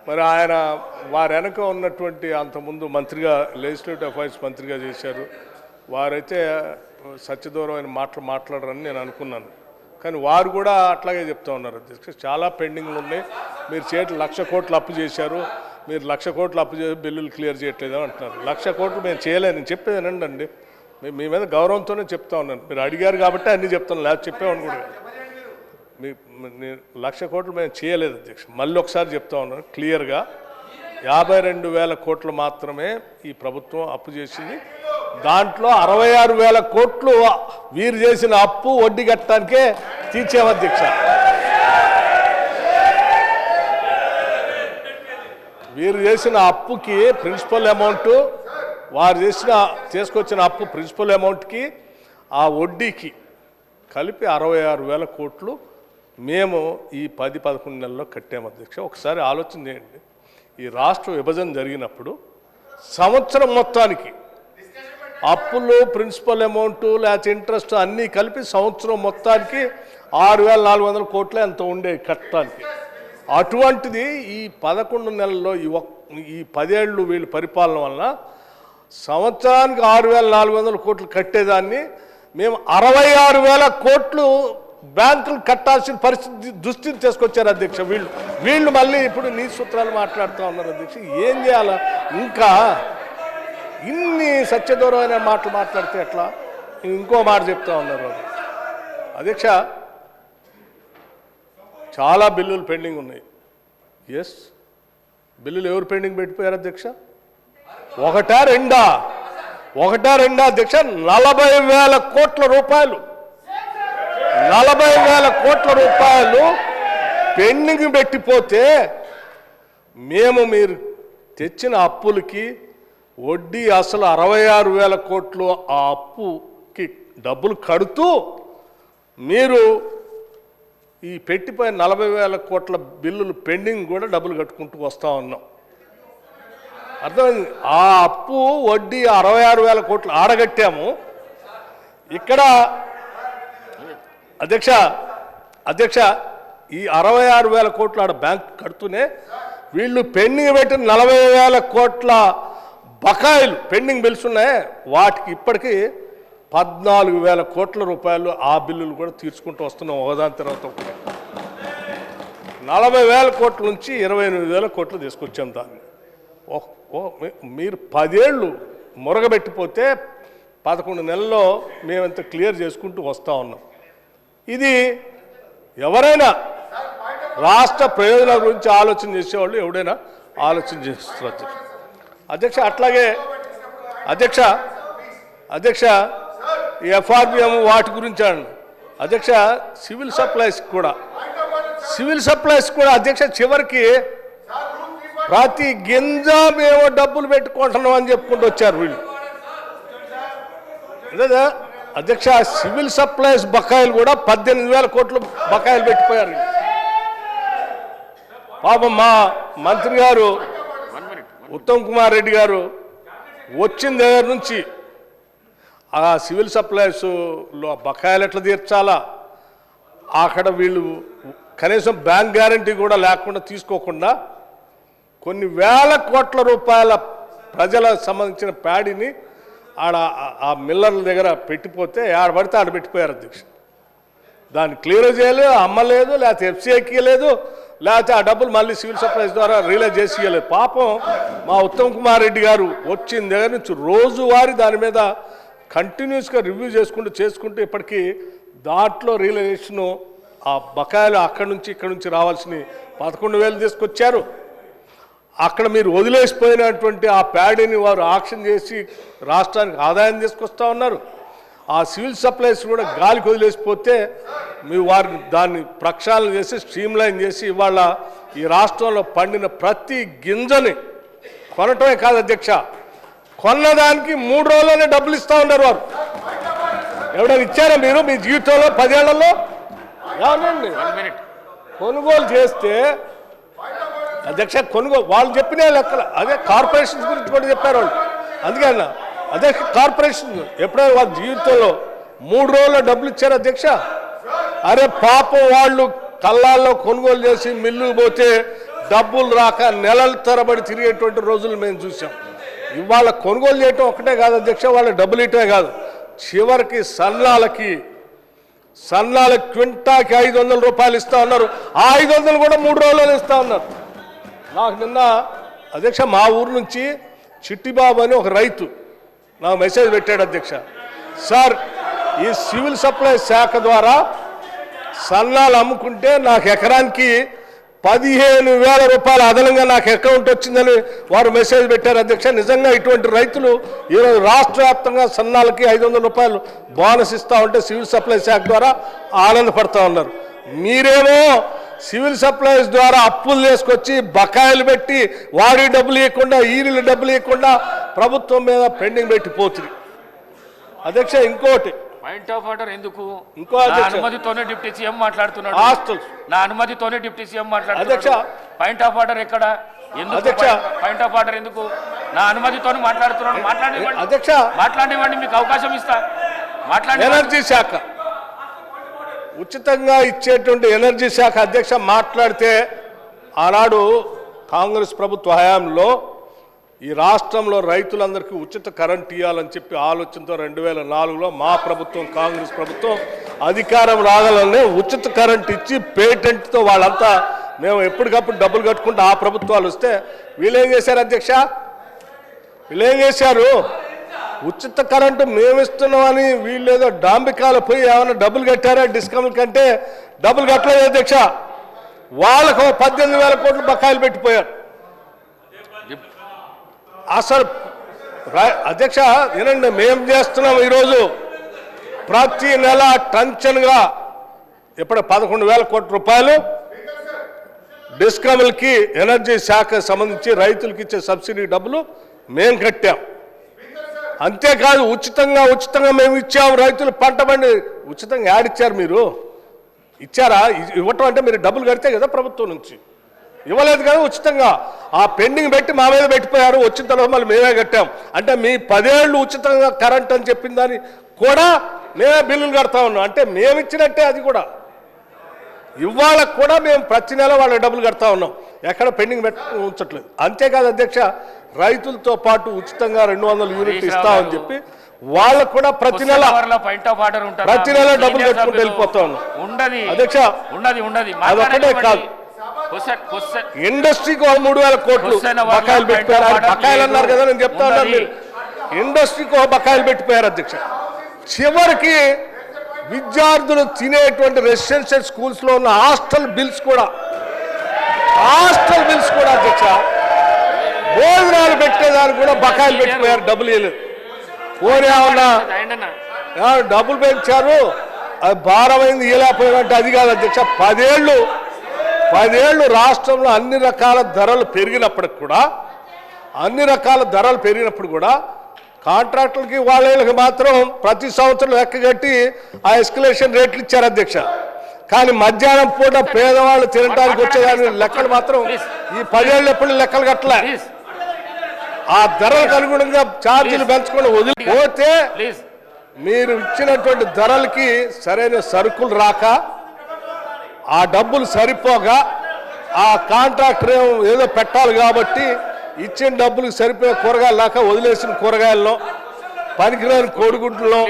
మరి ఆయన వారి వెనక ఉన్నటువంటి అంతకుముందు మంత్రిగా లెజిస్లేటివ్ అఫైర్స్ మంత్రిగా చేశారు. వారైతే సత్యదూరమైన మాట్లాడరని నేను అనుకున్నాను. కానీ వారు కూడా అట్లాగే చెప్తా ఉన్నారు. చాలా పెండింగ్లు ఉన్నాయి. మీరు 1,00,000 కోట్లు అప్పు చేశారు, మీరు 1,00,000 కోట్లు అప్పు చేసి బిల్లులు క్లియర్ చేయట్లేదు అంటున్నారు. 1,00,000 కోట్లు మేము చేయలేని చెప్పేదేనండి అండి. మీ మీద గౌరవంతోనే చెప్తా ఉన్నాను. మీరు అడిగారు కాబట్టి అన్నీ చెప్తాను, లేకపోతే చెప్పేవాడిని కూడా. 1,00,000 కోట్లు మేము చేయలేదు అధ్యక్ష. మళ్ళీ ఒకసారి చెప్తా ఉన్నాను క్లియర్గా. 52,000 కోట్లు మాత్రమే ఈ ప్రభుత్వం అప్పు చేసింది. దాంట్లో 66,000 కోట్లు వీరు చేసిన అప్పు వడ్డీ కట్టడానికే తీర్చాము అధ్యక్ష. వీరు చేసిన అప్పుకి ప్రిన్సిపల్ అమౌంట్, వారు తీసుకొచ్చిన అప్పు ప్రిన్సిపల్ అమౌంట్కి ఆ వడ్డీకి కలిపి 66,000 కోట్లు మేము ఈ 10-11 నెలల్లో కట్టాము అధ్యక్ష. ఒకసారి ఆలోచన చేయండి. ఈ రాష్ట్ర విభజన జరిగినప్పుడు సంవత్సరం మొత్తానికి అప్పులు, ప్రిన్సిపల్ అమౌంట్, లేకపోతే ఇంట్రెస్ట్ అన్నీ కలిపి సంవత్సరం మొత్తానికి 6,400 కోట్లే ఎంత ఉండే కట్టడానికి. అటువంటిది ఈ 11 నెలల్లో ఈ 10 ఏళ్ళు వీళ్ళు పరిపాలన వలన సంవత్సరానికి 6,400 కోట్లు కట్టేదాన్ని మేము 66,000 కోట్లు బ్యాంకులు కట్టాల్సిన దుస్థితి తీసుకొచ్చారు అధ్యక్ష. వీళ్ళు మళ్ళీ ఇప్పుడు నీ సూత్రాలు మాట్లాడుతూ ఉన్నారు అధ్యక్ష. ఏం చేయాలా? ఇంకా ఇన్ని సత్యదూరమైన మాటలు మాట్లాడితే ఎట్లా? ఇంకో మాట చెప్తా ఉన్నారు అధ్యక్ష. చాలా బిల్లులు పెండింగ్ ఉన్నాయి. ఎస్, బిల్లులు ఎవరు పెండింగ్ పెట్టిపోయారు అధ్యక్ష? ఒకటా రెండా అధ్యక్ష? 40,000 కోట్ల రూపాయలు, 40,000 కోట్ల రూపాయలు పెండింగ్ పెట్టిపోతే మేము మీరు తెచ్చిన అప్పులకి వడ్డీ అసలు 66,000 కోట్లు ఆ అప్పుకి డబ్బులు కడుతూ మీరు ఈ పెట్టిపోయిన 40,000 కోట్ల బిల్లులు పెండింగ్ కూడా డబ్బులు కట్టుకుంటూ వస్తూ ఉన్నాం. అర్థమైంది? ఆ అప్పు వడ్డీ 66,000 కోట్లు ఆడగట్టాము. ఇక్కడ అధ్యక్ష ఈ 66,000 కోట్లు ఆడ బ్యాంక్ కడుతూనే వీళ్ళు పెండింగ్ పెట్టిన 40,000 కోట్ల బకాయిలు పెండింగ్ బిల్స్ ఉన్నాయి. వాటికి ఇప్పటికీ 14,000 కోట్ల రూపాయలు ఆ బిల్లులు కూడా తీర్చుకుంటూ వస్తున్నాం ఒకదాని తర్వాత ఒకటి. 40,000 కోట్ల నుంచి 28,000 కోట్లు తీసుకొచ్చాం దాన్ని. మీరు 10 ఏళ్ళు మురగబెట్టిపోతే 11 నెలల్లో మేమంత క్లియర్ చేసుకుంటూ వస్తూ ఉన్నాం. ఇది ఎవరైనా రాష్ట్ర ప్రయోజనాల గురించి ఆలోచన చేసేవాళ్ళు ఎవడైనా ఆలోచన చేస్తారు అధ్యక్ష. అట్లాగే అధ్యక్ష ఈ ఎఫ్ఆర్బిఎం వాటి గురించి అండి అధ్యక్ష. సివిల్ సప్లైస్ కూడా అధ్యక్ష చివరికి ప్రతి గింజ మేము డబ్బులు పెట్టుకుంటున్నాం అని చెప్పుకుంటూ వచ్చారు వీళ్ళు. అదే అధ్యక్ష, సివిల్ సప్లైస్ బకాయిలు కూడా 18,000 కోట్లు బకాయిలు పెట్టిపోయారు. పాపం మా మంత్రి గారు ఉత్తమ్ కుమార్ రెడ్డి గారు వచ్చిన దగ్గర నుంచి ఆ సివిల్ సప్లైస్లో బకాయిలు ఎట్లా తీర్చాలా, అక్కడ వీళ్ళు కనీసం బ్యాంక్ గ్యారంటీ కూడా లేకుండా తీసుకోకుండా కొన్ని వేల కోట్ల రూపాయల ప్రజలకు సంబంధించిన ప్యాడీని ఆడ ఆ మిల్లర్ల దగ్గర పెట్టిపోతే ఆడబడితే ఆడ పెట్టిపోయారు అధ్యక్ష. దాన్ని క్లియర్ చేయలేదు, అమ్మలేదు, లేకపోతే ఎఫ్సీఐకి లేదు, లేకపోతే ఆ డబ్బులు మళ్ళీ సివిల్ సప్లైస్ ద్వారా రియలైజ్ చేసి ఇవ్వలేదు. పాపం మా ఉత్తమ్ కుమార్ రెడ్డి గారు వచ్చిన దగ్గర నుంచి రోజువారీ దాని మీద కంటిన్యూస్గా రివ్యూ చేసుకుంటూ ఇప్పటికీ దాంట్లో రియలైజేషను ఆ బకాయిలు అక్కడి నుంచి ఇక్కడి నుంచి రావాల్సినవి 11,000 తీసుకొచ్చారు. అక్కడ మీరు వదిలేసిపోయినటువంటి ఆ ప్యాడీని వారు ఆక్షన్ చేసి రాష్ట్రానికి ఆదాయం తీసుకొస్తూ ఉన్నారు. ఆ సివిల్ సప్లైస్ కూడా గాలికి వదిలేసిపోతే మీ వారిని దాన్ని ప్రక్షాళన చేసి స్ట్రీమ్లైన్ చేసి ఇవాళ ఈ రాష్ట్రంలో పండిన ప్రతి గింజని కొనటమే కాదు అధ్యక్ష, కొన్నదానికి 3 రోజుల్లోనే డబ్బులు ఇస్తూ ఉన్నారు వారు. ఎవరైనా ఇచ్చారా మీరు మీ జీవితంలో 10 ఏళ్లలో? ఏమనండి, కొనుగోలు చేస్తే అధ్యక్ష వాళ్ళు చెప్పిన లెక్కలు అదే కార్పొరేషన్స్ గురించి కూడా చెప్పారు వాళ్ళు. అందుకే అన్న అదే కార్పొరేషన్ ఎప్పుడైనా వాళ్ళ జీవితంలో 3 రోజుల్లో డబ్బులు ఇచ్చారు అధ్యక్ష. అరే పాపం వాళ్ళు కళ్ళాల్లో కొనుగోలు చేసి మిల్లు పోతే డబ్బులు రాక నెలల తరబడి తిరిగేటువంటి రోజులు మేము చూసాం. ఇవాళ కొనుగోలు చేయటం ఒకటే కాదు అధ్యక్ష, వాళ్ళ డబ్బులు ఇటమే కాదు, చివరికి సన్నాలకి క్వింటాకి 500 రూపాయలు ఇస్తా ఉన్నారు. ఆ 500 కూడా 3 రోజులు ఇస్తా ఉన్నారు. నాకు నిన్న అధ్యక్ష మా ఊరు నుంచి చిట్టిబాబు అని ఒక రైతు నాకు మెసేజ్ పెట్టాడు అధ్యక్ష, సార్ ఈ సివిల్ సప్లై శాఖ ద్వారా సన్నాలు అమ్ముకుంటే నాకు ఎకరానికి 15,000 రూపాయలు అదనంగా నాకు అకౌంట్ వచ్చిందని వారు మెసేజ్ పెట్టారు అధ్యక్ష. నిజంగా ఇటువంటి రైతులు ఈరోజు రాష్ట్ర వ్యాప్తంగా సన్నాలకి 500 రూపాయలు బోనస్ ఇస్తూ ఉంటే సివిల్ సప్లై శాఖ ద్వారా ఆనందపడుతూ ఉన్నారు. మీరేమో సివిల్ సప్లైస్ ద్వారా అప్పులు తీసుకొచ్చి బకాయిలు పెట్టి వాడి డబ్బులు ఇవ్వకుండా ఈరిలు డబ్బులు ఇవ్వకుండా ప్రభుత్వం మీద పెండింగ్ పెట్టిపోతుంది అధ్యక్ష. ఇంకోటి పాయింట్ ఆఫ్ ఆర్డర్ ఎందుకు? ఇంకో అనుమతితోనే డిప్యూటీ సీఎం మాట్లాడుతున్నాడు. నా అనుమతితోనే డిప్యూటీ సీఎం మాట్లాడుతున్నాడు. పాయింట్ ఆఫ్ ఆర్డర్ ఎక్కడ? ఎందుకు పాయింట్ ఆఫ్ ఆర్డర్ ఎందుకు? నా అనుమతితోనే మాట్లాడుతున్నాడు. మాట్లాడేవాడి అధ్యక్ష, మాట్లాడేవాడిని మీకు అవకాశం ఇస్తా. మాట్లాడే ఎనర్జీ శాఖ ఉచితంగా ఇచ్చేటువంటి ఎనర్జీ శాఖ అధ్యక్ష మాట్లాడితే ఆనాడు కాంగ్రెస్ ప్రభుత్వ హయాంలో ఈ రాష్ట్రంలో రైతులందరికీ ఉచిత కరెంట్ ఇవ్వాలని చెప్పి ఆలోచనతో 2004లో మా ప్రభుత్వం కాంగ్రెస్ ప్రభుత్వం అధికారం రాగాలనే ఉచిత కరెంట్ ఇచ్చి పేటెంట్తో వాళ్ళంతా మేము ఎప్పటికప్పుడు డబ్బులు కట్టుకుంటూ ఆ ప్రభుత్వాలు వస్తే వీళ్ళేం చేశారు అధ్యక్ష? వీళ్ళేం చేశారు? ఉచిత కరెంటు మేము ఇస్తున్నామని వీళ్ళు ఏదో డాంబికాలు పోయి ఏమైనా డబ్బులు కట్టారా? డిస్కౌంట్ కంటే డబ్బులు కట్టలేదు అధ్యక్ష. వాళ్ళకు 18,000 కోట్లు బకాయిలు పెట్టిపోయారు. అసలు అధ్యక్ష ఏనండి, మేము చేస్తున్నాం ఈరోజు ప్రతి నెల టంచన్గా ఇప్పుడు 11,000 కోట్ల రూపాయలు డిస్కమ్లకి ఎనర్జీ శాఖ సంబంధించి రైతులకి ఇచ్చే సబ్సిడీ డబ్బులు మేము కట్టాం. అంతేకాదు ఉచితంగా మేము ఇచ్చాము. రైతులు పంట బండి ఉచితంగా యాడిచ్చారు? మీరు ఇచ్చారా? ఇవ్వటం అంటే మీరు డబ్బులు కడితే కదా ప్రభుత్వం నుంచి, ఇవ్వలేదు కదా ఉచితంగా. ఆ పెండింగ్ పెట్టి మా మీద పెట్టిపోయారు. వచ్చిన తర్వాత మళ్ళీ మేమే కట్టాం. అంటే మీ 10 ఏళ్ళు ఉచితంగా కరెంట్ అని చెప్పిన దాన్ని కూడా మేమే బిల్లులు కడతా ఉన్నాం. అంటే మేము ఇచ్చినట్టే అది కూడా. ఇవాళ కూడా మేము ప్రతి నెల వాళ్ళ డబ్బులు కడతా ఉన్నాం, ఎక్కడ పెండింగ్ ఉంచట్లేదు. అంతేకాదు అధ్యక్ష, రైతులతో పాటు ఉచితంగా 200 యూనిట్లు ఇస్తామని చెప్పి వాళ్ళకు కూడా ప్రతి నెల డబ్బులు కట్టుకుంటూ వెళ్ళిపోతా ఉన్నాం అధ్యక్ష. అదొక్కటే కాదు, ఇండస్ట్రీకి 3,000 కోట్లు బకాయిలు పెట్టిపోయారు. బకాయిలు అన్నారు కదా, నేను చెప్తా ఉన్నాను, మీరు ఇండస్ట్రీకి బకాయిలు పెట్టిపోయారు అధ్యక్ష. చివరికి విద్యార్థులు తినేటువంటి రెసిడెన్షియల్ స్కూల్స్ లో ఉన్న హాస్టల్ బిల్స్ కూడా అధ్యక్ష, భోజనాలు పెట్టేదానికి కూడా బకాయిలు పెట్టిపోయారు. డబ్బులు ఇవ్వలేదు. పోనీ ఏమన్నా డబ్బులు పెంచారు, అది భారమైంది ఇవ్వలేకపోయినట్టు అది కాదు అధ్యక్ష. 10 ఏళ్ళు రాష్ట్రంలో అన్ని రకాల ధరలు పెరిగినప్పుడు కూడా కాంట్రాక్టులకి వాళ్ళకి మాత్రం ప్రతి సంవత్సరం లెక్క కట్టి ఆ ఎస్కలేషన్ రేట్లు ఇచ్చారు అధ్యక్ష. కానీ మధ్యాహ్నం పూట పేదవాళ్ళు తినడానికి వచ్చేదాని లెక్కలు మాత్రం ఈ 10 ఏళ్ళు ఎప్పుడు లెక్కలు కట్టలే. ఆ ధరలకు అనుగుణంగా ఛార్జీలు పెంచుకొని వదిలిపోతే మీరు ఇచ్చినటువంటి ధరలకి సరైన సరుకులు రాక, ఆ డబ్బులు సరిపోగా, ఆ కాంట్రాక్టర్ ఏదో పెట్టాలి కాబట్టి ఇచ్చిన డబ్బులకు సరిపోయే కూరగాయలు లేక వదిలేసిన కూరగాయల్లో, పనికిరాని కోడిగుడ్లలో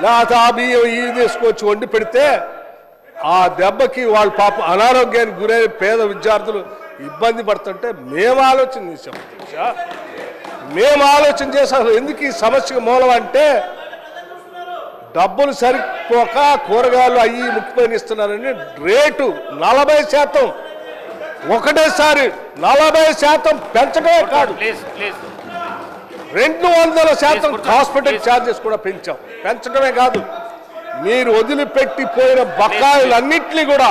లేకపోతే ఆ బియ్యం ఇవి తీసుకొచ్చి వండి పెడితే ఆ దెబ్బకి వాళ్ళ పాప అనారోగ్యానికి గురైన పేద విద్యార్థులు ఇబ్బంది పడుతుంటే మేము ఆలోచన చేసి అసలు ఎందుకు ఈ సమస్యకు మూలం అంటే డబ్బులు సరిపోక కూరగాయలు అయ్యి ముక్కిపోయిన ఇస్తున్నారని రేటు 40% ఒకటేసారి 40% పెంచడమే కాదు, 200% హాస్పిటల్ ఛార్జెస్ కూడా పెంచడమే కాదు, మీరు వదిలిపెట్టిపోయిన బకాయిలన్నింటినీ కూడా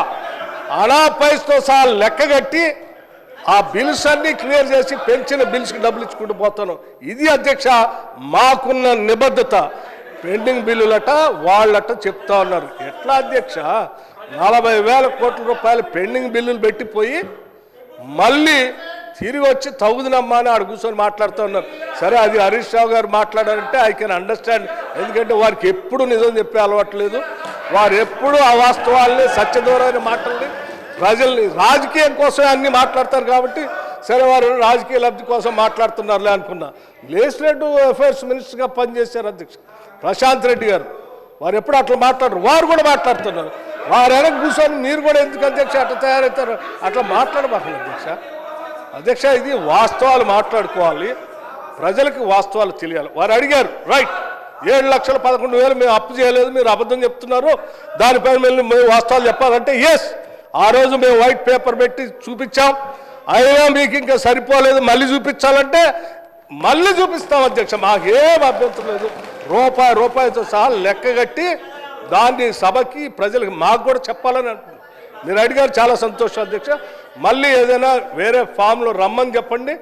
అనాపైస్తో సహా లెక్కగట్టి ఆ బిల్స్ అన్ని క్లియర్ చేసి పెంచిన బిల్స్కి డబ్బులు ఇచ్చుకుంటూ పోతాను. ఇది అధ్యక్ష మాకున్న నిబద్ధత. పెండింగ్ బిల్లులట వాళ్ళట చెప్తా ఉన్నారు. ఎట్లా అధ్యక్ష? 40,000 కోట్ల రూపాయలు పెండింగ్ బిల్లులు పెట్టిపోయి మళ్ళీ తిరిగి వచ్చి తగుదనమ్మా అని ఆడ కూర్చొని మాట్లాడుతూ ఉన్నారు. సరే, అది హరీష్ రావు గారు మాట్లాడారంటే ఐ కెన్ అండర్స్టాండ్. ఎందుకంటే వారికి ఎప్పుడు నిజం చెప్పే అలవాటు లేదు. వారు ఎప్పుడు అవాస్తవాలని సత్యదూరమైన మాటల్ని ప్రజల్ని రాజకీయం కోసమే అన్ని మాట్లాడతారు కాబట్టి సరే వారు రాజకీయ లబ్ధి కోసం మాట్లాడుతున్నారులే అనుకున్నా. లెజిస్లేటివ్ అఫైర్స్ మినిస్టర్గా పనిచేశారు అధ్యక్ష ప్రశాంత్ రెడ్డి గారు. వారు ఎప్పుడు అట్లా మాట్లాడరు, వారు కూడా మాట్లాడుతున్నారు. వారు వెనక కూర్చొని మీరు కూడా ఎందుకు అధ్యక్ష అట్లా తయారవుతారు? అట్లా మాట్లాడబాకండి అధ్యక్ష. ఇది వాస్తవాలు మాట్లాడుకోవాలి, ప్రజలకు వాస్తవాలు తెలియాలి. వారు అడిగారు, రైట్, 7,11,000 మేము అప్పు చేయలేదు, మీరు అబద్ధం చెప్తున్నారు, దానిపైన మేము వాస్తవాలు చెప్పాలంటే ఎస్, ఆ రోజు మేము వైట్ పేపర్ పెట్టి చూపించాం, అయినా మీకు ఇంకా సరిపోలేదు, మళ్ళీ చూపించాలంటే మళ్ళీ చూపిస్తాం అధ్యక్ష. మాకేం అభ్యంతరం లేదు. రూపాయితో సహా లెక్కగట్టి దాన్ని సభకి ప్రజలకు మాకు కూడా చెప్పాలని అనుకున్నాం. మీరు అడిగారు, చాలా సంతోషం అధ్యక్ష. మళ్ళీ ఏదైనా వేరే ఫామ్లో రమ్మని చెప్పండి,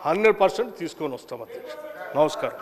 100% తీసుకొని వస్తాం అధ్యక్ష. నమస్కారం.